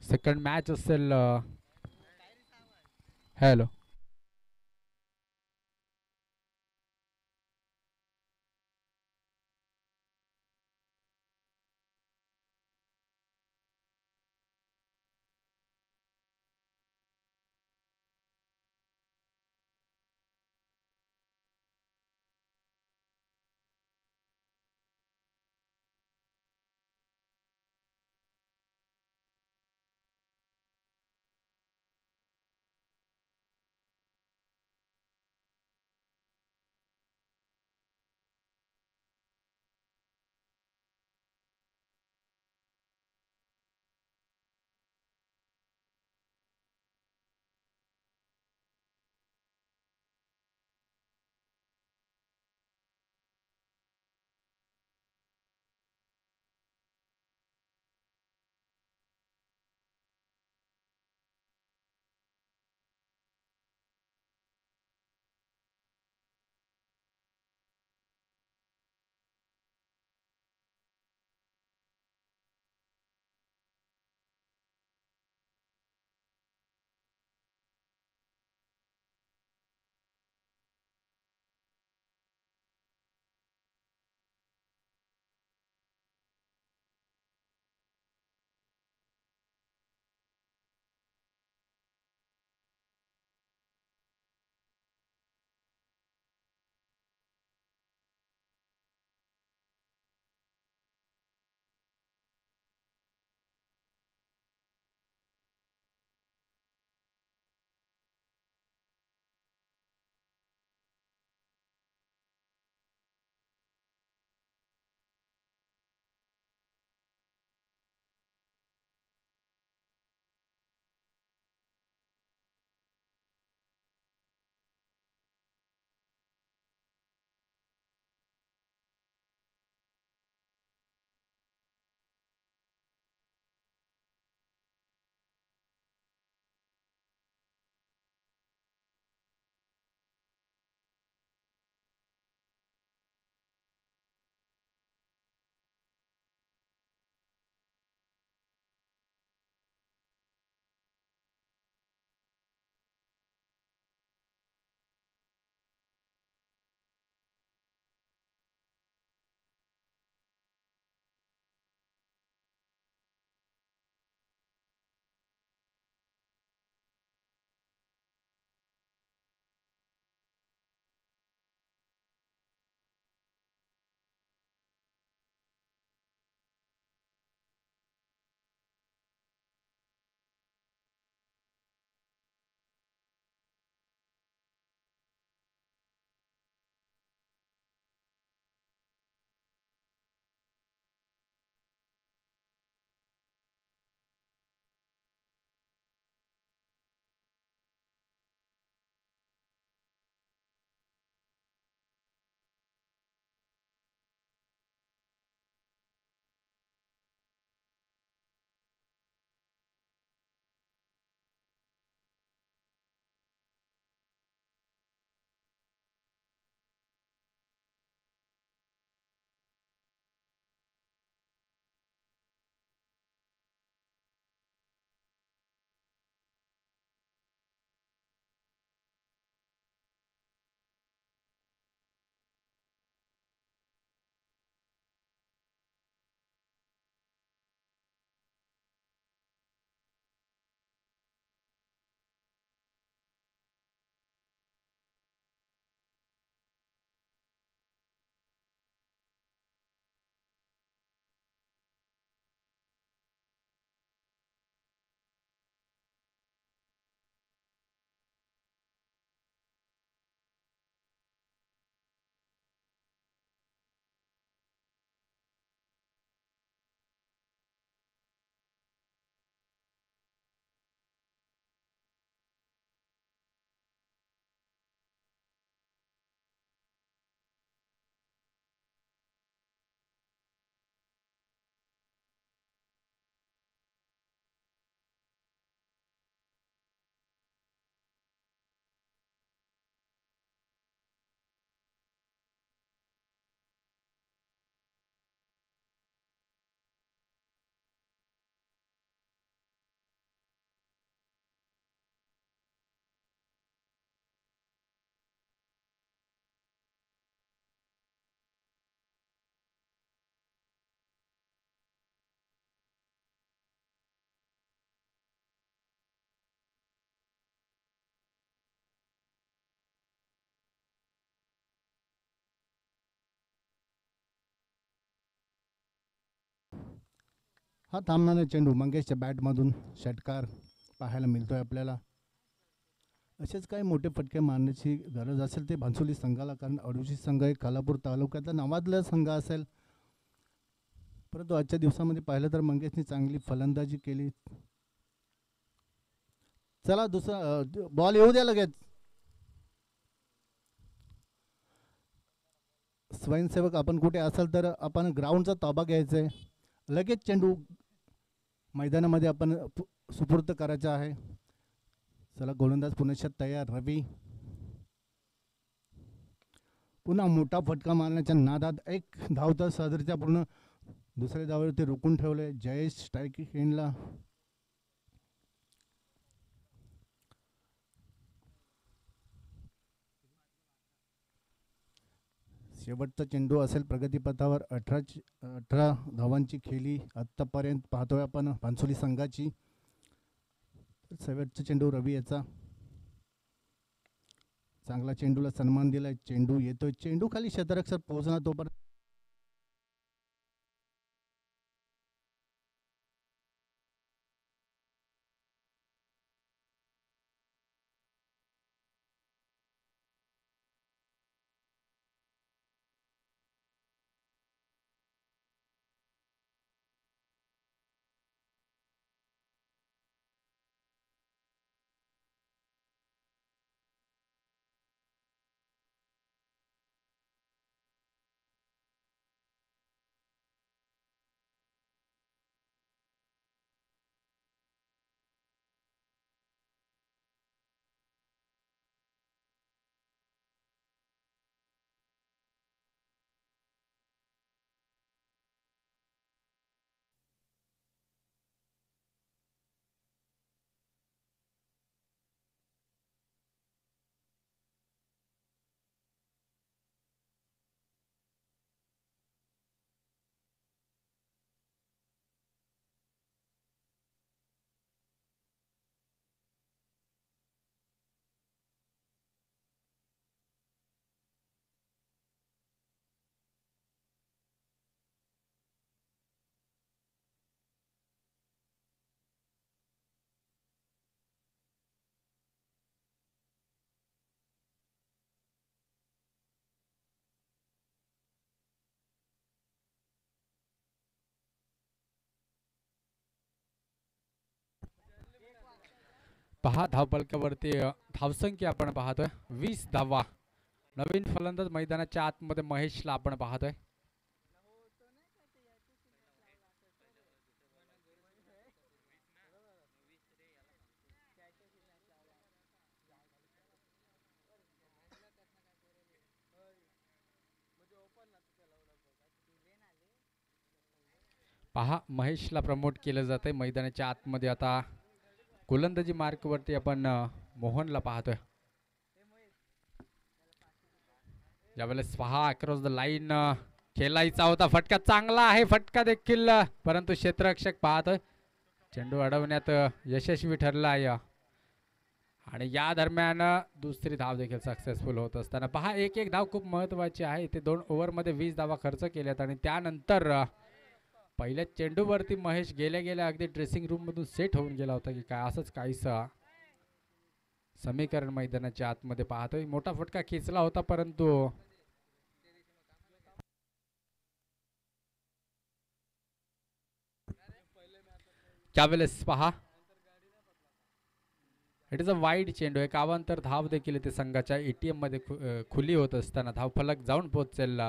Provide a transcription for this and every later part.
Second match असेल. Hello. हा थांबणारा चेंडू मंगेशच्या बॅटमधून षटकार पाहायला मिळतोय आपल्याला. असेच काही मोठे फटके मारण्याची गरज असेल ते भांसोली संघाला, कारण अडुशी संघ एक कोल्हापूर तालुक्यातला नावाजलेला संघ असेल. परंतु आजच्या दिवसामध्ये पाहिलं तर मंगेशने चांगली फलंदाजी केली. चला दुसरा बॉल येऊ द्या लगेच. स्वयंसेवक आपण कुठे असाल तर आपण ग्राउंडचा ताबा घ्यायचा आहे. लगेच चेंडू मैदानामध्ये आपण सुपूर्द करायचा आहे. चला गोलंदाज पुन्हा तयार. रवी पुन्हा मोठा फटका मारण्याच्या नादात एक धावता सदरच्या पूर्ण दुसऱ्या धावावर ते रोखून ठेवले जयेश स्ट्राईक एंडला. शेवटचा चेंडू असेल प्रगतीपथावर. 18 धावांची खेळी आत्तापर्यंत पाहतोय आपण भांसोली संघाची. शेवटचा चेंडू रवी याचा. चांगला चेंडूला सन्मान दिलाय. चेंडू येतोय, चेंडू खाली क्षेत्ररक्षक पोहोचणार तोपर्यंत पहा धावपलकावरती धावसंख्या आपण पाहतोय 20 धावा. नवीन फलंदाज मैदानाच्या आतमध्ये महेशला आपण पाहतोय. पहा महेशला प्रमोट केलं जातंय मैदानाच्या आतमध्ये. आता गोलंदाजी मार्कवरती आपण मोहनला पाहतोय. यावेळेस पहा अक्रॉस द लाईन खेळायचा होता फटका. चांगला आहे फटका देखील, परंतु क्षेत्ररक्षक पाहतोय. चेंडू अडवण्यात यशस्वी ठरला आहे आणि या दरम्यान दुसरी धाव देखील सक्सेसफुल होत असताना पहा एक धाव खूप महत्त्वाची आहे. ते 2 ओव्हरमध्ये 20 धावा खर्च केल्यात आणि त्यानंतर पहिल्या चेंडूवरती महेश गेल्या गेल्या अगदी ड्रेसिंग रूम मधून सेट होऊन गेला होता की काय, असंच काहीसं समीकरण मैदानाच्या आतमध्ये पाहतोय. मोठा फटका खेचला होता, परंतु त्यावेळेस पहा इट इज अ वाईड चेंडू. एक अवांतर धाव देखील इथे संघाच्या एटीएम मध्ये खुली होत असताना धावफलक जाऊन पोहोचेल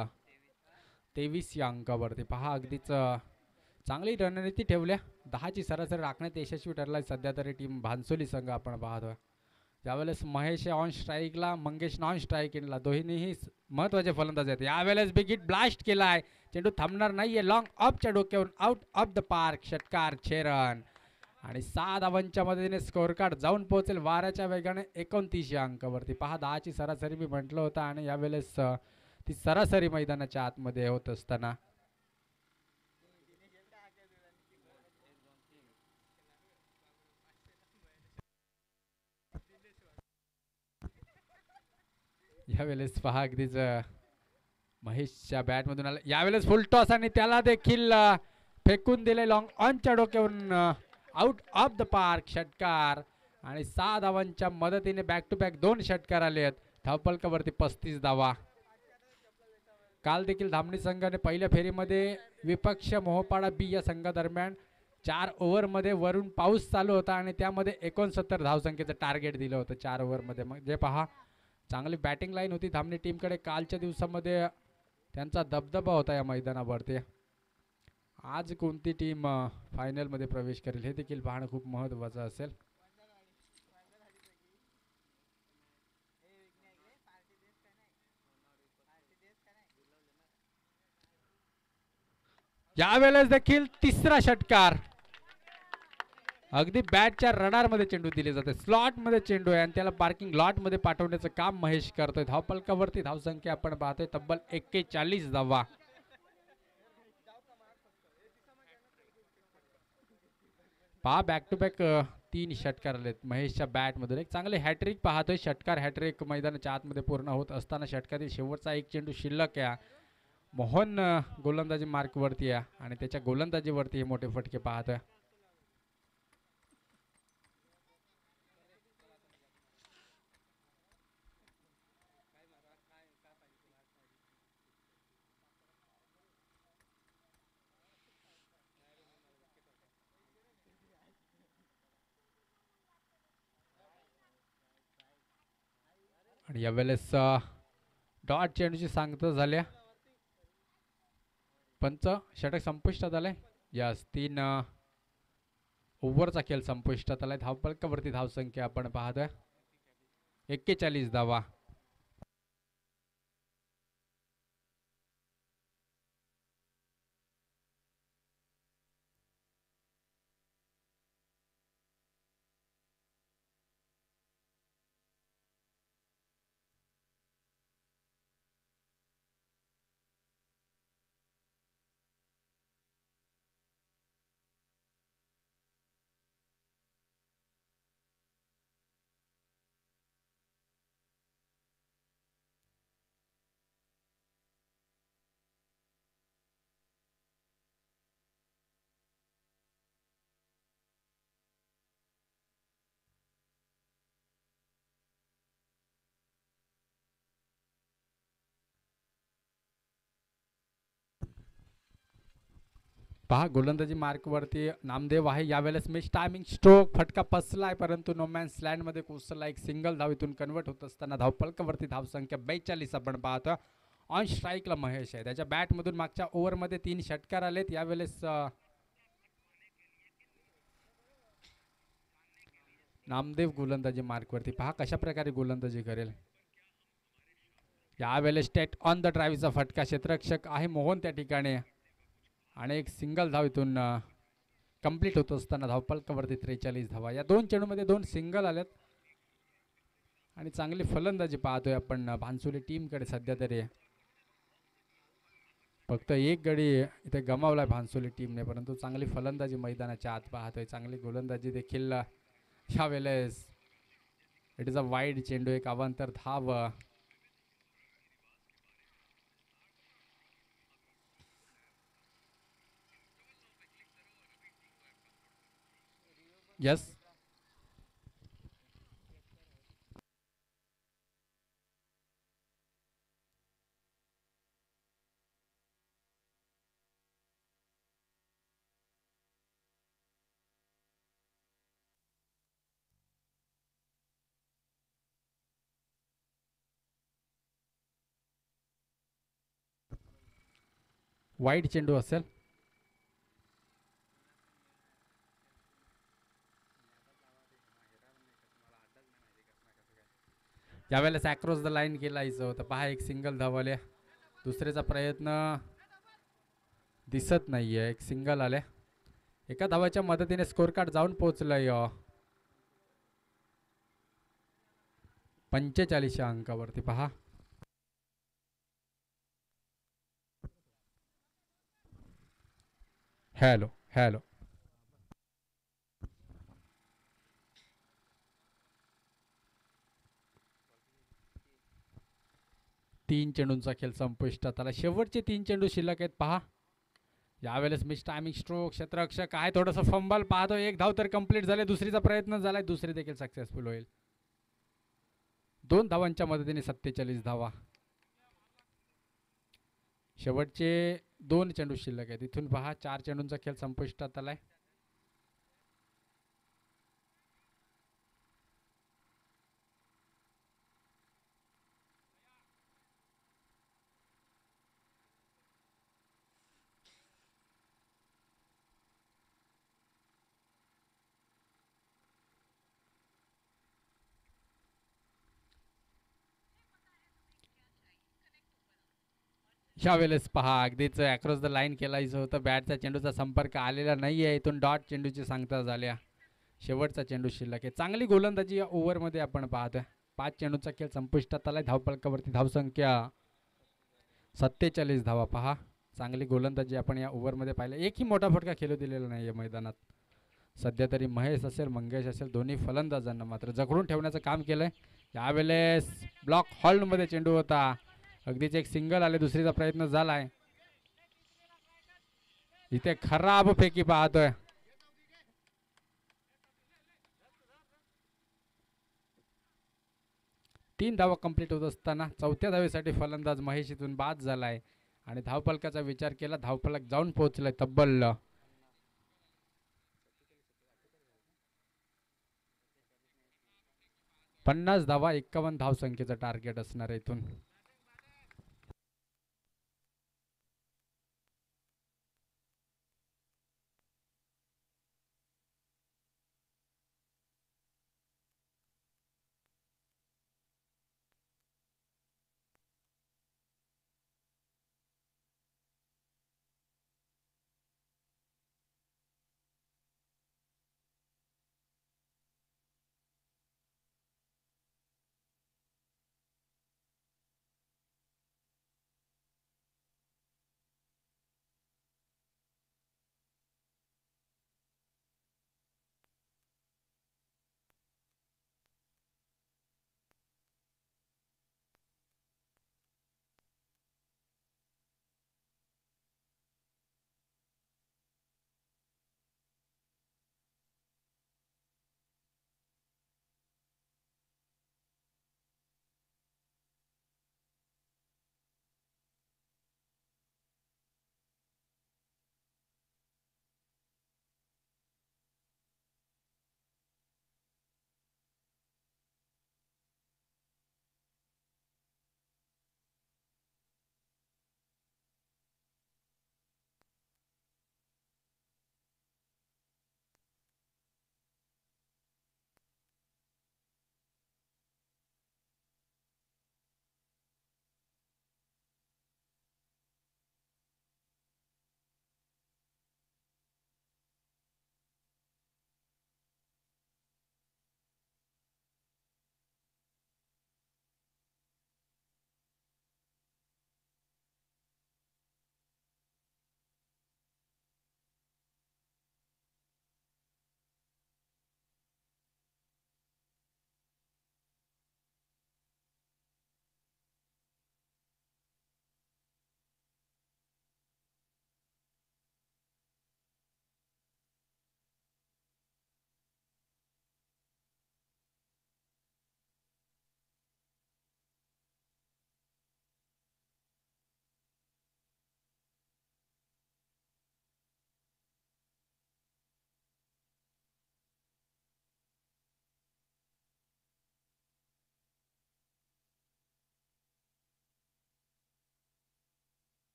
23 या अंकावरती. पहा अगदीच चांगली रणनीती ठेवल्या. 10ची सरासरी राखण्यात यशस्वी ठरला सध्या तरी टीम भांसोली संघ आपण पाहतोय. यावेळेस महेश ऑन स्ट्राईकला, मंगेश नॉन स्ट्राईक इनला. दोन्हीही महत्त्वाचे फलंदाज आहेत. यावेळेस बिग हिट ब्लास्ट केलाय. चेंडू थांबणार नाहीये. लॉंग ऑफच्या डोक्यावरून आउट ऑफ द पार्क. षटकार 6 रन आणि 6 धावांच्या मदतीने स्कोअर कार्ड जाऊन पोहोचेल वाऱ्याच्या वेगाने 29 या अंकावरती. पहा 10ची सरासरी मी म्हटलं होतं आणि यावेळेस ती सरासरी मैदानाच्या आतमध्ये होत असताना यावेळेस पहा अगदीच महेशच्या बॅटमधून आला. यावेळेस फुल टॉस आणि त्याला देखील फेकून दिले लॉंग ऑनच्या डोक्यावरून आउट ऑफ द पार्क षटकार. आणि 6 धावांच्या मदतीने बॅक टू बॅक 2 षटकार आले आहेत. धावफलकावरती 35 धावा. काल देखील धामणी संघाने पहिल्या फेरीमध्ये विपक्ष मोहपाडा बी या संघादरम्यान 4 ओव्हरमध्ये वरून पाऊस चालू होता आणि त्यामध्ये 69 धावसंख्येचं टार्गेट दिलं होतं 4 ओव्हरमध्ये. मग जे पहा चांगली बॅटिंग लाईन होती धामणी टीमकडे. कालच्या दिवसामध्ये त्यांचा दबदबा होता या मैदानावरती. आज कोणती टीम फायनलमध्ये प्रवेश करेल हे देखील पाहणं खूप महत्त्वाचं असेल. यावेळेस देखील तिसरा षटकार. अगदी बॅटच्या रडारमध्ये चेंडू दिले जाते. स्लॉटमध्ये चेंडू आहे आणि त्याला पार्किंग लॉटमध्ये पाठवण्याचं काम महेश करतोय. धावफलकावरती धावसंख्या आपण पाहतोय तब्बल 41 धावा. पहा बॅक टू बॅक 3 षटकार आलेत महेशच्या बॅटमधून. एक चांगले हॅट्रिक पाहतोय. षटकार हॅट्रिक मैदानाच्या आतमध्ये पूर्ण होत असताना षटकातील शेवटचा एक चेंडू शिल्लक आहे. मोहन गोलंदाजी मार्कवरती आहे आणि त्याच्या गोलंदाजीवरती हे मोठे फटके पाहतोय. आणि यावेळेस डॉट चेंडूची सांगता झाल्या. पंच षटक संपुष्टात आलंय. यस 3 ओव्हरचा खेळ संपुष्टात आलाय. धावफलकावरती धावसंख्या आपण पाहतोय 41 धावा. पहा गोलंदाजी मार्कवरती नामदेव आहे. यावेळेस मिस टायमिंग स्ट्रोक फटका फसलाय परंतु नोमॅन्स लँडमध्ये कोसळला. एक सिंगल धावीतून कन्वर्ट होत असताना धावफलकावरती धावसंख्या 42 आपण पाहतो. ऑन स्ट्राईकला महेश आहे. त्याच्या बॅटमधून मागच्या ओव्हरमध्ये 3 षटकार आलेत. यावेळेस नामदेव गोलंदाजी मार्कवरती. पहा कशा प्रकारे गोलंदाजी करेल. यावेळेस स्टेट ऑन द ड्राईव्हचा फटका. क्षेत्ररक्षक आहे मोहन त्या ठिकाणी आणि एक सिंगल धाव इथून कंप्लीट होत असताना धावफलकावरती 43 धावा. या 2 चेंडूमध्ये 2 सिंगल आलेत आणि चांगली फलंदाजी पाहतोय आपण भानसोली टीमकडे सध्या तरी. फक्त एक गडी इथे गमावलाय भानसोली टीमने परंतु चांगली फलंदाजी मैदानाच्या आत पाहतोय. चांगली गोलंदाजी देखील यावेळेस. इट इज अ वाईड चेंडू. एक अवांतर धाव. यस वाईड चेंडू असेल. यावेळेस अक्रॉस द लाईन केलायचं होतं. पहा एक सिंगल धावले. दुसऱ्याचा प्रयत्न दिसत नाहीये. एक सिंगल आले. एका धावाच्या मदतीने स्कोर कार्ड जाऊन पोहोचलंय 45 अंकावरती. पहा हॅलो हॅलो 3 चेंडूंचा खेळ संपुष्टात आला. शेवटचे 3 चेंडू शिल्लक आहेत. पहा यावेळेस मिस टायमिंग स्ट्रोक क्षेत्ररक्षक आहे थोडंसं फंबल पाहतो. एक धाव तर कंप्लीट झाले. दुसरीचा प्रयत्न झालाय. दुसरी देखील सक्सेसफुल होईल. 2 धावांच्या मदतीने 47 धावा. शेवटचे 2 चेंडू शिल्लक आहेत. इथून पहा 4 चेंडूंचा खेळ संपुष्टात आलाय. यावेळेस पहा अगदीच अक्रॉस द लाईन केलायचं होतं. बॅटचा चेंडूचा संपर्क आलेला नाही आहे. इथून डॉट चेंडूची सांगता झाल्या. शेवटचा चेंडू शिल्लक आहे. चांगली गोलंदाजी या ओव्हरमध्ये आपण पाहतोय. 5 चेंडूचा खेळ संपुष्टात आलाय. धावफलकावरती धावसंख्या 47 धावा. पहा चांगली गोलंदाजी आपण या ओव्हरमध्ये पाहिलं. एकही मोठा फटका खेळू दिलेला नाही या मैदानात. सध्या तरी महेश असेल मंगेश असेल दोन्ही फलंदाजांना मात्र जखडून ठेवण्याचं काम केलंय. यावेळेस ब्लॉक हॉलमध्ये चेंडू होता. अगदीच एक सिंगल आले. दुसरीचा प्रयत्न झालाय. इथे खराब फेकी पाहतोय. तीन धावा कंप्लीट होत असताना चौथ्या धावेसाठी फलंदाज महेश इथून बाद झालाय आणि धावफलकाचा विचार केला. धावफलक जाऊन पोहोचलाय तब्बल 50 धावा. 51 धावसंख्येचं टार्गेट असणार आहे इथून.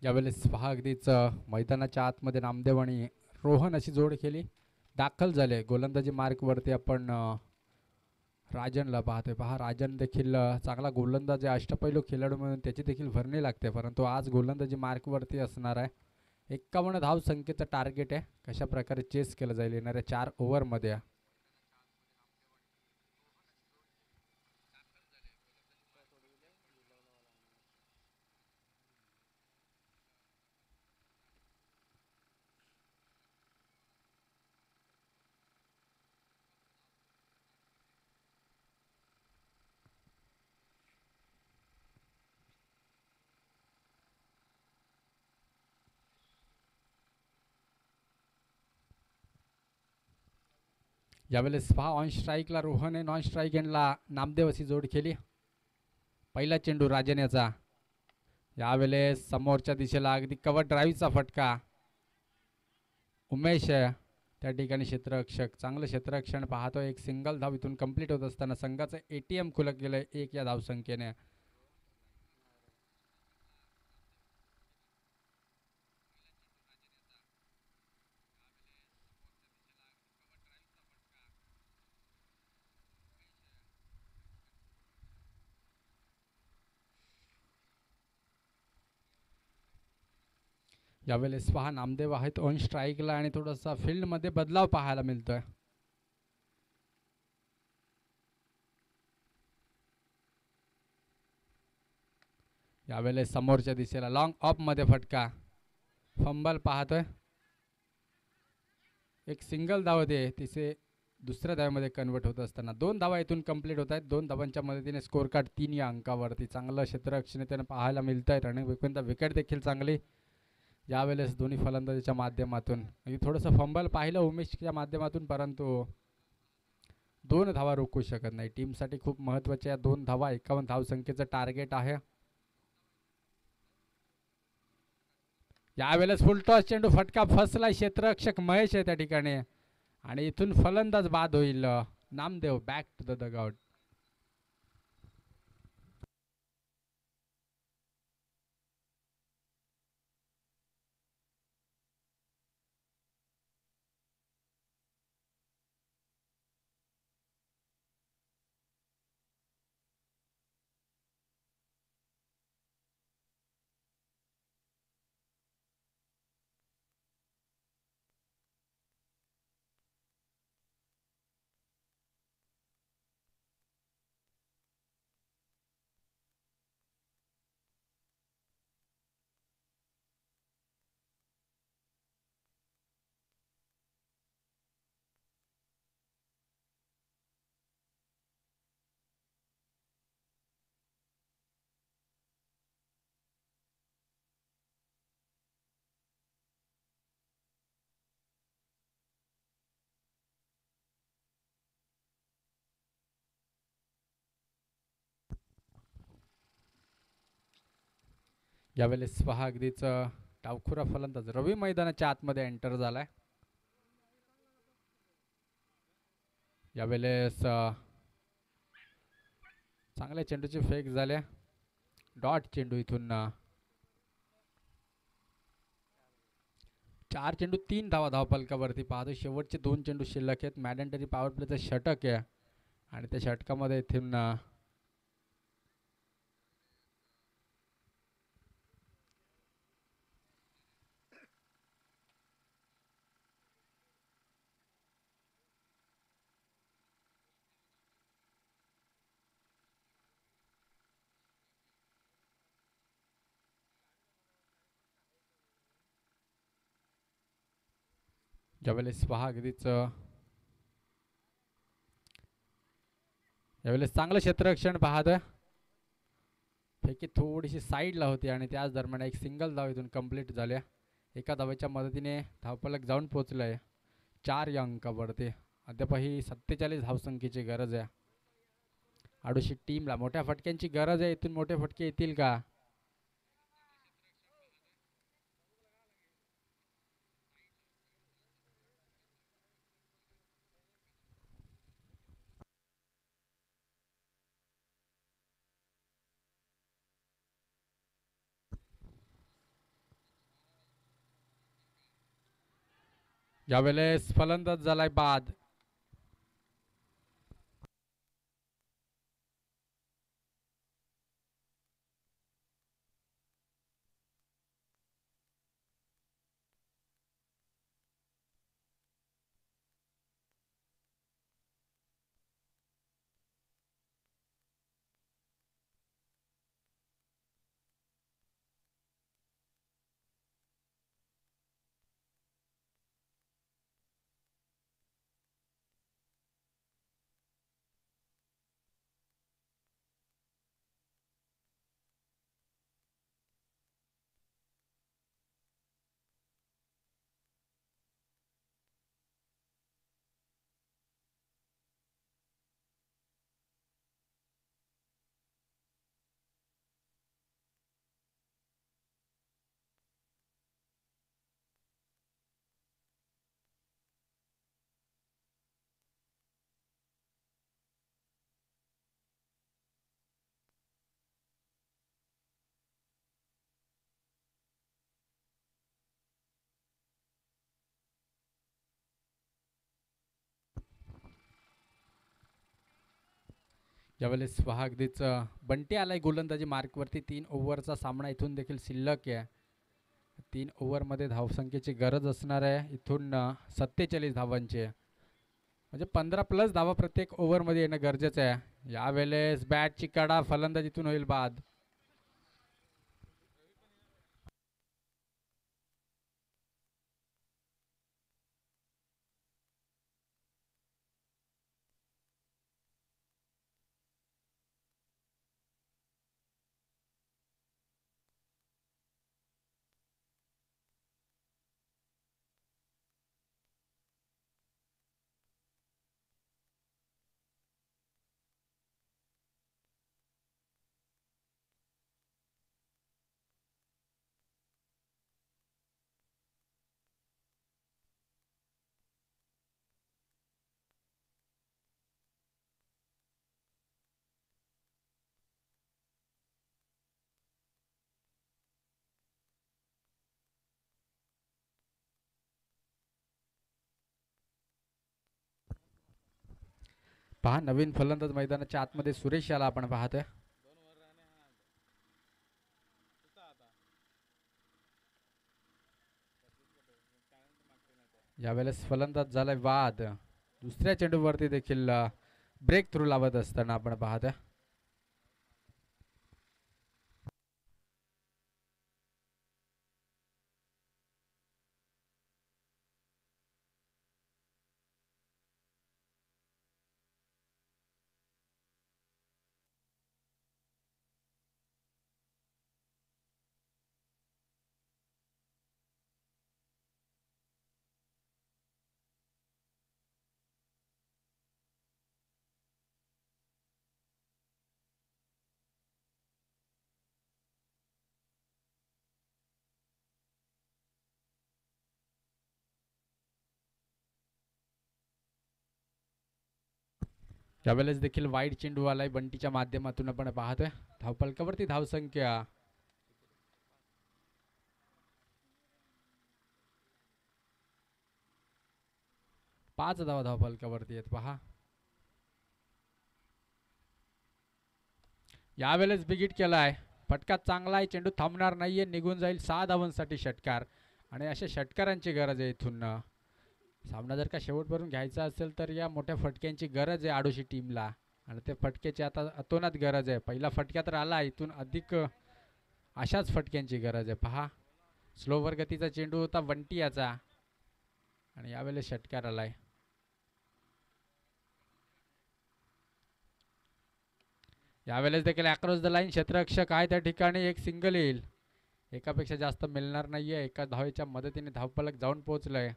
यावेळेस पहा अगदीच मैदानाच्या आतमध्ये नामदेव आणि रोहन अशी जोड केली, दाखल झाले गोलंदाजी मार्कवरती. आपण राजनला पाहतोय, पहा राजन देखील चांगला गोलंदाज आहे, अष्टपैलू खेळाडू म्हणून त्याची देखील भरणी लागते, परंतु आज गोलंदाजी मार्कवरती असणार आहे. 51 धाव संख्येचं टार्गेट आहे, कशा प्रकारे चेस केलं जाईल येणाऱ्या 4 ओव्हरमध्ये. यावेळेस पहा ऑन स्ट्राईकला रोहन आहे, नॉन स्ट्राईक एंडला नामदेव अशी जोड केली. पहिला चेंडू राजन याचा, यावेळेस समोरच्या दिशेला अगदी कव्हर ड्राईव्हचा फटका. उमेश त्या ठिकाणी क्षेत्ररक्षक, चांगलं क्षेत्ररक्षण पाहतोय. एक सिंगल धाव इथून कंप्लीट होत असताना संघाचं ATM खुलक गेलंय 1 या धावसंख्येने. यावेळेस पहा नामदेव आहेत ऑन स्ट्राईकला आणि थोडासा फील्डमध्ये बदलाव पाहायला मिळतोय. यावेळेस समोरच्या दिशेला लॉंग ऑफ मध्ये फटका, फंबल पाहतोय. एक सिंगल धाव होते, तिचे दुसऱ्या धावेमध्ये कन्वर्ट होत असताना 2 धावा इथून कंप्लीट होत आहेत. 2 धावांच्या मदतीने स्कोर कार्ड 3 या अंकावरती. चांगलं क्षेत्ररक्षण त्यांना पाहायला मिळत आहे. रनिंग विकेट देखील चांगली यावेळेस दोन्ही फलंदाजीच्या माध्यमातून. थोडंसं फंबल पाहिलं उमेशच्या माध्यमातून, परंतु 2 धावा रोखू शकत नाही. टीमसाठी खूप महत्त्वाच्या 2 धावा, 51 धावसंख्येचं टार्गेट आहे. यावेळेस फुलटॉस चेंडू, फटका फसला, क्षेत्ररक्षक महेश आहे त्या ठिकाणी आणि इथून फलंदाज बाद होईल. Namdev back to the dugout. यावेळेस पहा अगदीच डावखुरा फलंदाज रवी मैदानाच्या आतमध्ये एंटर झालाय. यावेळेस चांगल्या चेंडूची फेक झाल्या, डॉट चेंडू इथून 4 चेंडू 3 धावा धावफलकावरती. पाहतो शेवटचे 2 चेंडू शिल्लक आहेत. मॅडेंटरी पॉवर प्लेचं षटक आहे आणि त्या षटकामध्ये इथून यावेळेस पहा अगदीच यावेळेस चांगलं क्षेत्ररक्षण पाहतोय. फेकी थोडीशी साईडला होती आणि त्याच दरम्यान एक सिंगल धाव इथून कंप्लीट झाल्या. एका धावेच्या मदतीने धावफलक जाऊन पोहोचलंय 4 या अंकावरती. अद्यापही 47 धावसंख्येची गरज आहे. आडोशी टीमला मोठ्या फटक्यांची गरज आहे. इथून मोठे फटके येतील का? यावेळेस फलंदाज झालाय बाद. यावेळेस पहा अगदीच बंटी आलाय गोलंदाजी मार्कवरती. 3 ओव्हरचा सामना इथून देखील शिल्लक आहे. 3 ओव्हरमध्ये धावसंख्येची गरज असणार आहे इथून 47 धावांची. म्हणजे 15+ धावा प्रत्येक ओव्हरमध्ये येणं गरजेचं आहे. यावेळेस बॅटची कडा, फलंदाज इथून होईल बाद. पहा नवीन फलंदाज मैदानाच्या आतमध्ये सुरेश याला आपण पाहतोय. यावेळेस फलंदाज झालाय बाद. दुसऱ्या चेंडूवरती देखील ब्रेक थ्रू लावत असताना आपण पाहतोय. यावेळेस देखील वाईड चेंडू आलाय बंटीच्या माध्यमातून आपण पाहतोय. धावफलकावरती धावसंख्या 5 धावा धावफलकावरती आहेत पहा. यावेळेस बिगिट केलाय. फटका चांगला आहे, चेंडू थांबणार नाहीये, निघून जाईल. 6 धावांसाठी षटकार आणि अशा षटकारांची गरज आहे इथून. सामना जर का शेवटपर्यंत घ्यायचा असेल तर या मोठ्या फटक्यांची गरज आहे आडोशी टीमला आणि ते फटक्याची आता अतोनात गरज आहे. पहिला फटका तर आला, इथून अधिक अशाच फटक्यांची गरज आहे पहा. स्लोवर गतीचा चेंडू होता बंटी याचा आणि यावेळेस षटकार आलाय. यावेळेस देखील अक्रॉस द लाईन क्षेत्ररक्षक आहे त्या ठिकाणी. एक सिंगल येईल. एकापेक्षा जास्त मिळणार नाहीये. एका धावेच्या मदतीने धावफलक जाऊन पोहोचलंय.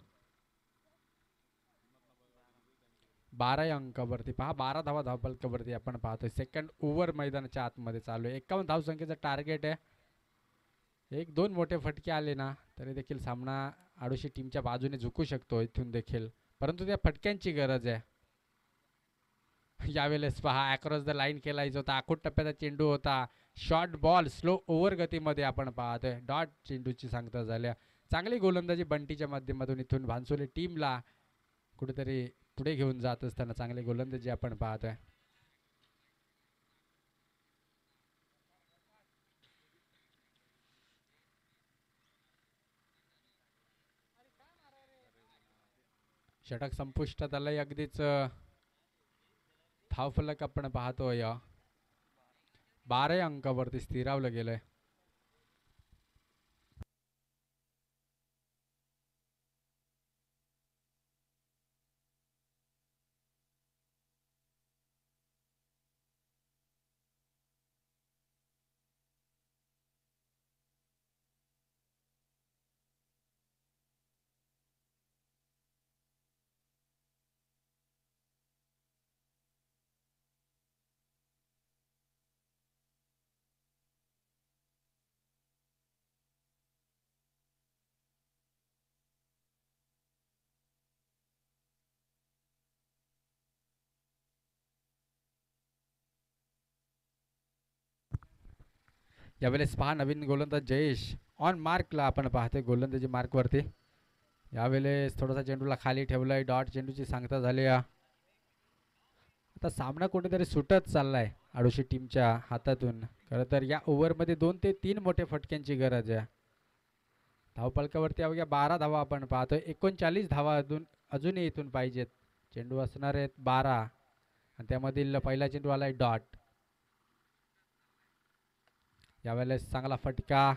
12 अंकावरती पहा. 12 धावा धावफलकावरती आपण पाहतोय. सेकंड ओव्हर मैदानाच्या आतमध्ये चालू आहे. 51 धावसंख्येचं टार्गेट आहे. 1-2 मोठे फटके आले ना तरी देखील सामना आडोशी टीमच्या बाजूने झुकू शकतो इथून देखील, परंतु त्या फटक्यांची गरज आहे. यावेळेस पहा अक्रॉस द लाईन केला होता. आखूट टप्प्याचा चेंडू होता. शॉर्ट बॉल स्लो ओव्हर गतीमध्ये आपण पाहतोय. डॉट चेंडूची सांगता झाल्या. चांगली गोलंदाजी बंटीच्या माध्यमातून इथून भांसोली टीमला कुठेतरी पुढे घेऊन जात असताना चांगली गोलंदाजी आपण पाहतोय. षटक संपुष्टात आलंय. अगदीच धावफलक आपण पाहतोय 12 अंकावरती स्थिरावलं गेलंय. यावेळेस पहा नवीन गोलंदाज जयेश ऑन मार्कला आपण पाहतोय गोलंदाजी मार्कवरती. यावेळेस थोडासा चेंडूला खाली ठेवलाय. डॉट चेंडूची सांगता झाली. आता सामना कुठेतरी सुटत चाललाय आडोशी टीमच्या हातातून. खरं तर या ओव्हरमध्ये 2 ते 3 मोठे फटक्यांची गरज आहे. धावपलकावरती अवघ्या 12 धावा आपण पाहतोय. 39 धावा अजूनही इथून पाहिजेत. चेंडू असणार आहेत 12 आणि त्यामधील पहिला चेंडू आलाय डॉट. यावेळेस चांगला फटका.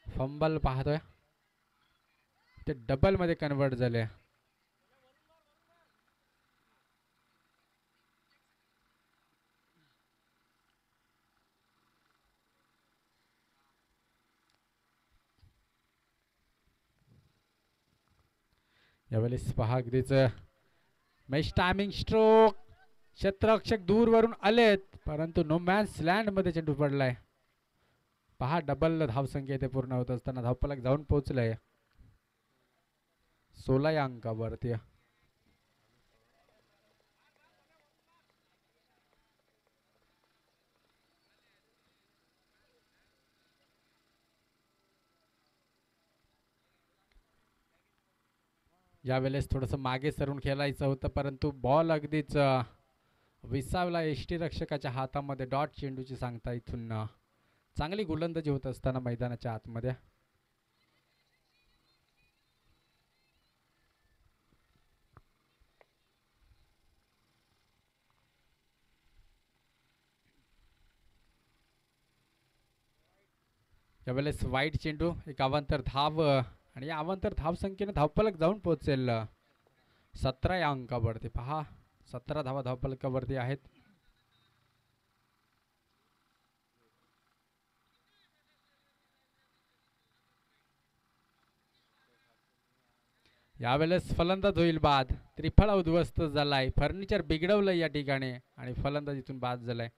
फंबल पाहतोय ते डबल मध्ये कन्वर्ट झाले. यावेळेस पहा अगदीच मॅच टायमिंग स्ट्रोक. क्षेत्ररक्षक दूरवरून आलेत परंतु नो मॅन्स लँड मध्ये चेंडू पडलाय. पहा डबल धावसंख्या इथे पूर्ण होत असताना धावफलक जाऊन पोहोचलंय 16 या अंकावरती. यावेळेस थोडंसं मागे सरून खेळायचं होतं परंतु बॉल अगदीच विसावला यष्टीरक्षकाच्या हातामध्ये. डॉट चेंडूची सांगता इथून चांगली गोलंदाजी होत असताना मैदानाच्या आतमध्ये. यावेळेस वाईट चेंडू. एक अवांतर धाव आणि या अवांतर धाव संख्येने धावफलक जाऊन पोहोचेल 17 या अंकावरती. पहा 17 धावा धावफलकावरती आहेत. यावेळेस फलंदाज होईल बाद. त्रिफळा उद्ध्वस्त झालाय. फर्निचर बिघडवलं या ठिकाणी आणि फलंदाज इथून बाद झालाय.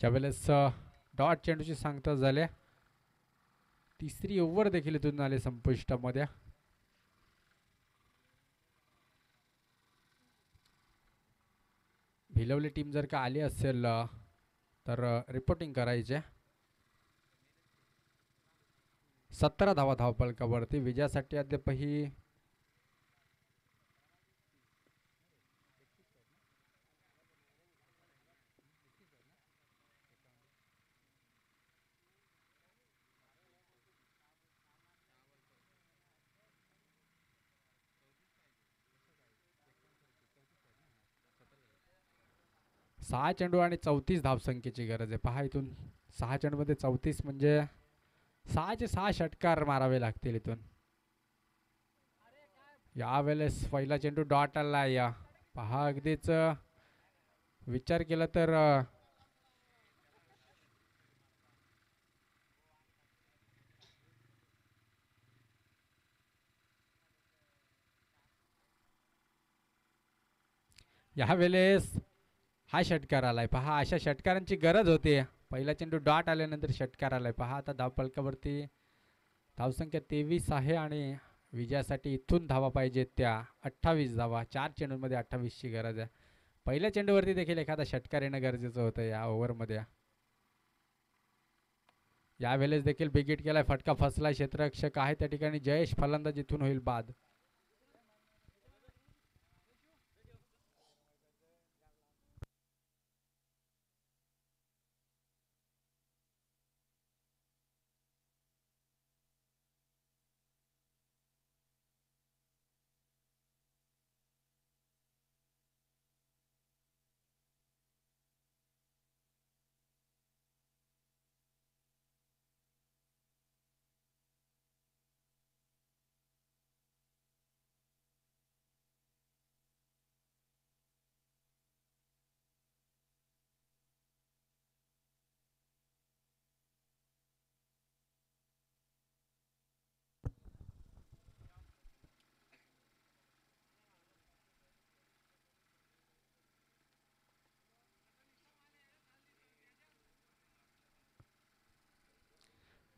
ज्यावेळेस डॉट चेंडूची सांगता झाल्या. तिसरी ओव्हर देखील इथून आले संपुष्टामध्ये. भिलवली टीम जर का आली असेल तर रिपोर्टिंग करायचे. 17 धावा धावफलकावरती. विजयासाठी अद्यापही 6 चेंडू आणि 34 धावसंख्येची गरज आहे. पहा इथून 6 चेंडूमध्ये 34 म्हणजे 6चे 6 षटकार मारावे लागतील इथून. यावेळेस पहिला चेंडू डॉट आला. या पहा अगदीच विचार केला तर यावेळेस हा षटकार आलाय. पहा अशा षटकारांची गरज होते. पहिला चेंडू डॉट आल्यानंतर षटकार आलाय. पहा आता धावफलकावरती धावसंख्या 23 आहे आणि विजयासाठी इथून धावा पाहिजेत त्या 28 धावा. 4 चेंडूंमध्ये 28ची गरज आहे. पहिल्या चेंडूवरती देखील एखादा षटकार येणं गरजेचं होतं या ओव्हरमध्ये. यावेळेस देखील बिगिट केलाय. फटका फसलाय. क्षेत्ररक्षक आहे त्या ठिकाणी जयेश. फलंदाज इथून होईल बाद.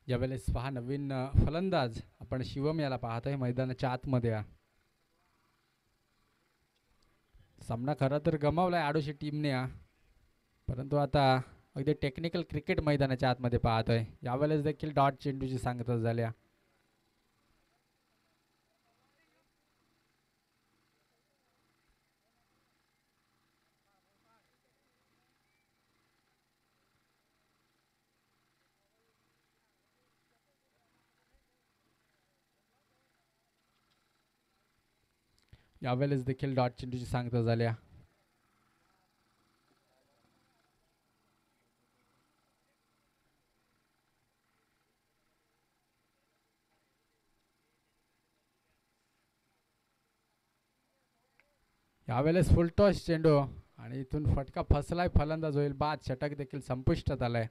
यावेळेस पहा नवीन फलंदाज आपण शिवम याला पाहतोय मैदानाच्या आतमध्ये. सामना खरं तर गमावलाय आडोशी टीमने, परंतु आता अगदी टेक्निकल क्रिकेट मैदानाच्या आतमध्ये पाहतोय. यावेळेस देखील डॉट चेंडूची सांगता झाल्या. यावेळेस देखील डॉट चेंडूची सांगता झाल्या. यावेळेस फुलटॉस चेंडू आणि इथून फटका फसलाय. फलंदाज होईल बाद. षटक देखील संपुष्टात आलाय.